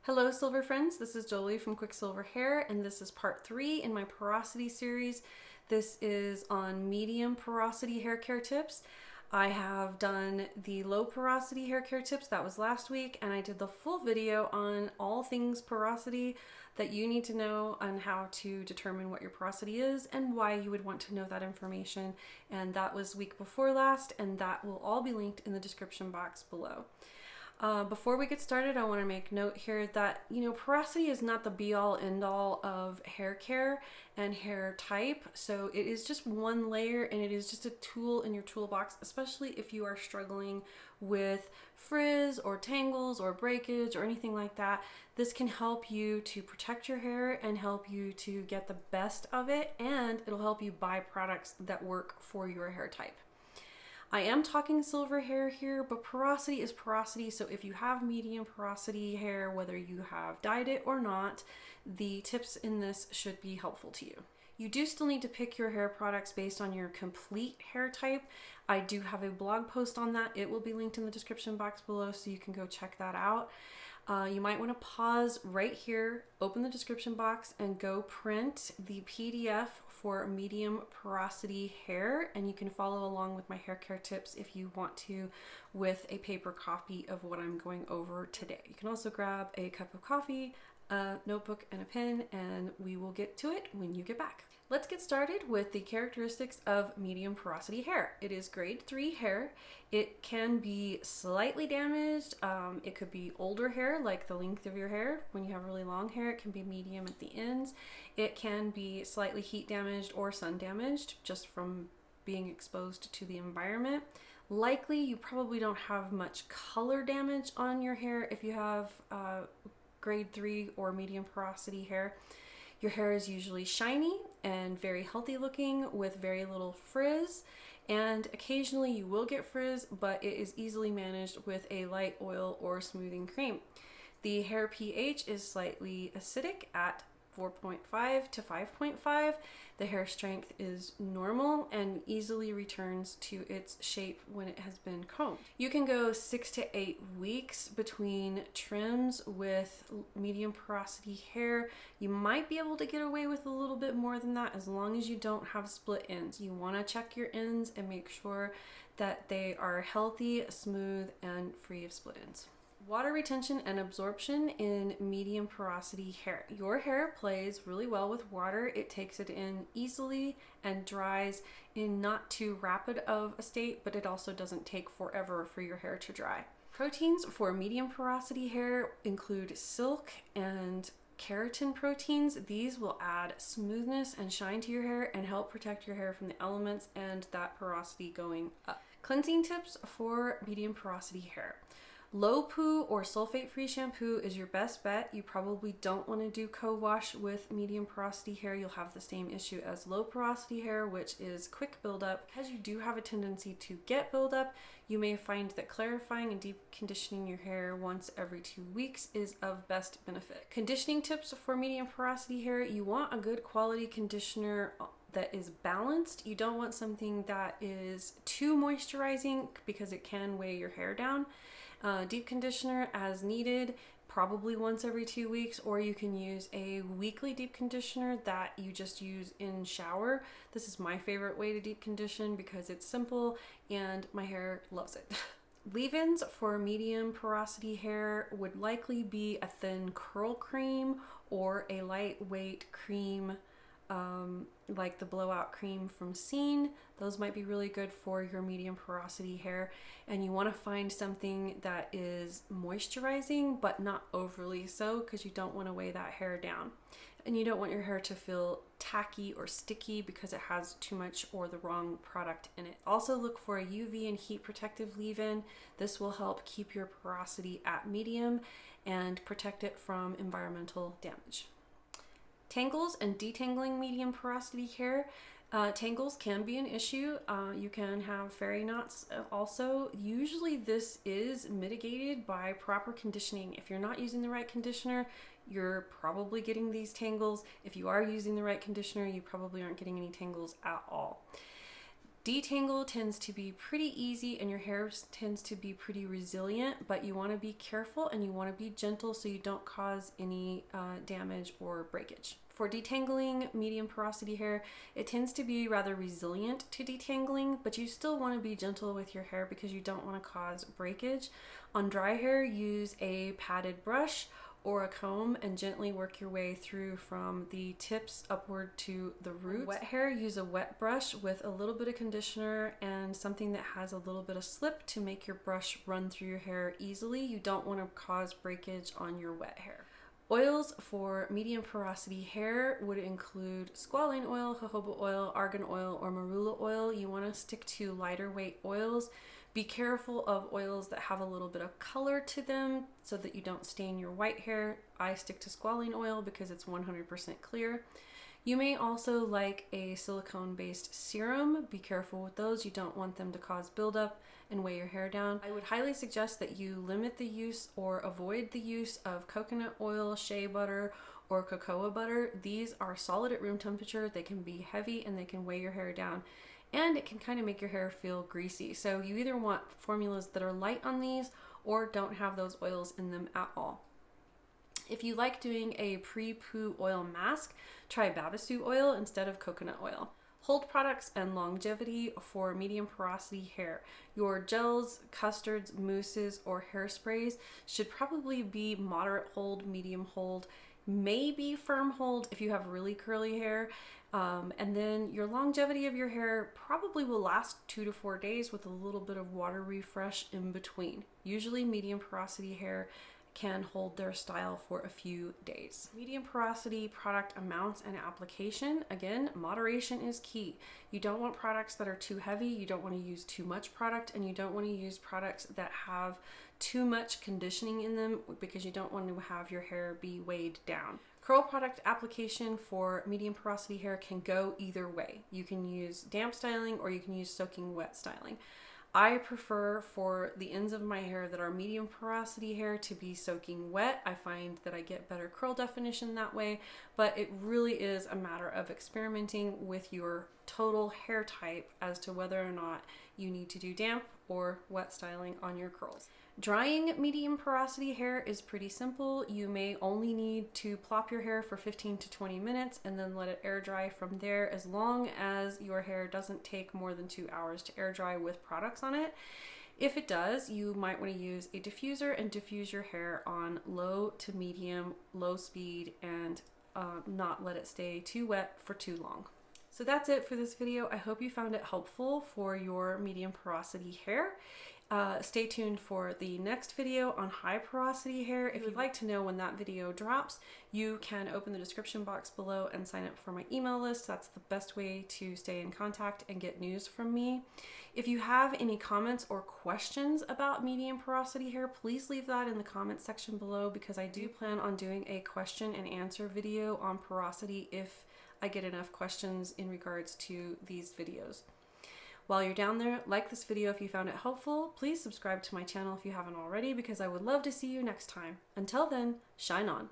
Hello silver friends, this is Joli from QuickSilverHair and this is part 3 in my porosity series. This is on medium porosity hair care tips. I have done the low porosity hair care tips, that was last week, and I did the full video on all things porosity that you need to know on how to determine what your porosity is and why you would want to know that information. And that was week before last, and that will all be linked in the description box below. Before we get started, I want to make note here that, porosity is not the be-all end-all of hair care and hair type. So it is just one layer and it is just a tool in your toolbox, especially if you are struggling with frizz or tangles or breakage or anything like that. This can help you to protect your hair and help you to get the best of it, and it'll help you buy products that work for your hair type. I am talking silver hair here, but porosity is porosity, so if you have medium porosity hair, whether you have dyed it or not, the tips in this should be helpful to you. You do still need to pick your hair products based on your complete hair type. I do have a blog post on that. It will be linked in the description box below, so you can go check that out. You might want to pause right here, open the description box, and go print the PDF for medium porosity hair, and you can follow along with my hair care tips if you want to with a paper copy of what I'm going over today. You can also grab a cup of coffee, a notebook, and a pen, and we will get to it when you get back. Let's get started with the characteristics of medium porosity hair. It is grade 3 hair. It can be slightly damaged. It could be older hair, like the length of your hair. When you have really long hair, it can be medium at the ends. It can be slightly heat damaged or sun damaged just from being exposed to the environment. Likely, you probably don't have much color damage on your hair if you have grade 3 or medium porosity hair. Your hair is usually shiny and very healthy looking with very little frizz, and occasionally you will get frizz, but it is easily managed with a light oil or smoothing cream. The hair pH is slightly acidic at 4.5 to 5.5. The hair strength is normal and easily returns to its shape when it has been combed. You can go 6 to 8 weeks between trims with medium porosity hair. You might be able to get away with a little bit more than that as long as you don't have split ends. You want to check your ends and make sure that they are healthy, smooth, and free of split ends. Water retention and absorption in medium porosity hair. Your hair plays really well with water. It takes it in easily and dries in not too rapid of a state, but it also doesn't take forever for your hair to dry. Proteins for medium porosity hair include silk and keratin proteins. These will add smoothness and shine to your hair and help protect your hair from the elements and that porosity going up. Cleansing tips for medium porosity hair. Low poo or sulfate-free shampoo is your best bet. You probably don't want to do co-wash with medium porosity hair. You'll have the same issue as low porosity hair, which is quick buildup. Because you do have a tendency to get buildup, you may find that clarifying and deep conditioning your hair once every 2 weeks is of best benefit. Conditioning tips for medium porosity hair. You want a good quality conditioner that is balanced. You don't want something that is too moisturizing because it can weigh your hair down. Deep conditioner as needed, probably once every 2 weeks, or you can use a weekly deep conditioner that you just use in shower. This is my favorite way to deep condition because it's simple and my hair loves it. Leave-ins for medium porosity hair would likely be a thin curl cream or a lightweight cream like the blowout cream from 𝐒𝐿. Those might be really good for your medium porosity hair, and you want to find something that is moisturizing but not overly so, because you don't want to weigh that hair down, and you don't want your hair to feel tacky or sticky because it has too much or the wrong product in it. Also look for a UV and heat protective leave-in. This will help keep your porosity at medium and protect it from environmental damage. Tangles and detangling medium porosity hair. Tangles can be an issue. You can have fairy knots also. Usually this is mitigated by proper conditioning. If you're not using the right conditioner, you're probably getting these tangles. If you are using the right conditioner, you probably aren't getting any tangles at all. Detangle tends to be pretty easy and your hair tends to be pretty resilient, but you want to be careful and you want to be gentle so you don't cause any damage or breakage. For detangling medium porosity hair, it tends to be rather resilient to detangling, but you still want to be gentle with your hair because you don't want to cause breakage. On dry hair, use a padded brush or a comb and gently work your way through from the tips upward to the roots. Wet hair, use a wet brush with a little bit of conditioner and something that has a little bit of slip to make your brush run through your hair easily. You don't want to cause breakage on your wet hair. Oils for medium porosity hair would include squalane oil, jojoba oil, argan oil, or marula oil. You want to stick to lighter weight oils. Be careful of oils that have a little bit of color to them so that you don't stain your white hair. I stick to squalane oil because it's 100% clear. You may also like a silicone-based serum. Be careful with those. You don't want them to cause buildup and weigh your hair down. I would highly suggest that you limit the use or avoid the use of coconut oil, shea butter, or cocoa butter. These are solid at room temperature. They can be heavy and they can weigh your hair down. And it can kind of make your hair feel greasy. So you either want formulas that are light on these or don't have those oils in them at all. If you like doing a pre-poo oil mask, try babasu oil instead of coconut oil. Hold products and longevity for medium porosity hair. Your gels, custards, mousses, or hairsprays should probably be moderate hold, medium hold, maybe firm hold if you have really curly hair. And then your longevity of your hair probably will last 2 to 4 days with a little bit of water refresh in between. Usually medium porosity hair can hold their style for a few days. Medium porosity product amounts and application. Again, moderation is key. You don't want products that are too heavy, you don't want to use too much product, and you don't want to use products that have too much conditioning in them because you don't want to have your hair be weighed down. Curl product application for medium porosity hair can go either way. You can use damp styling or you can use soaking wet styling. I prefer for the ends of my hair that are medium porosity hair to be soaking wet. I find that I get better curl definition that way, but it really is a matter of experimenting with your total hair type as to whether or not you need to do damp or wet styling on your curls. Drying medium porosity hair is pretty simple. You may only need to plop your hair for 15 to 20 minutes and then let it air dry from there, as long as your hair doesn't take more than 2 hours to air dry with products on it. If it does, you might want to use a diffuser and diffuse your hair on low to medium, low speed, and not let it stay too wet for too long. So that's it for this video. I hope you found it helpful for your medium porosity hair. Stay tuned for the next video on high porosity hair. If you'd like to know when that video drops, you can open the description box below and sign up for my email list. That's the best way to stay in contact and get news from me. If you have any comments or questions about medium porosity hair, please leave that in the comments section below, because I do plan on doing a question and answer video on porosity if I get enough questions in regards to these videos. While you're down there, like this video if you found it helpful. Please subscribe to my channel if you haven't already, because I would love to see you next time. Until then, shine on.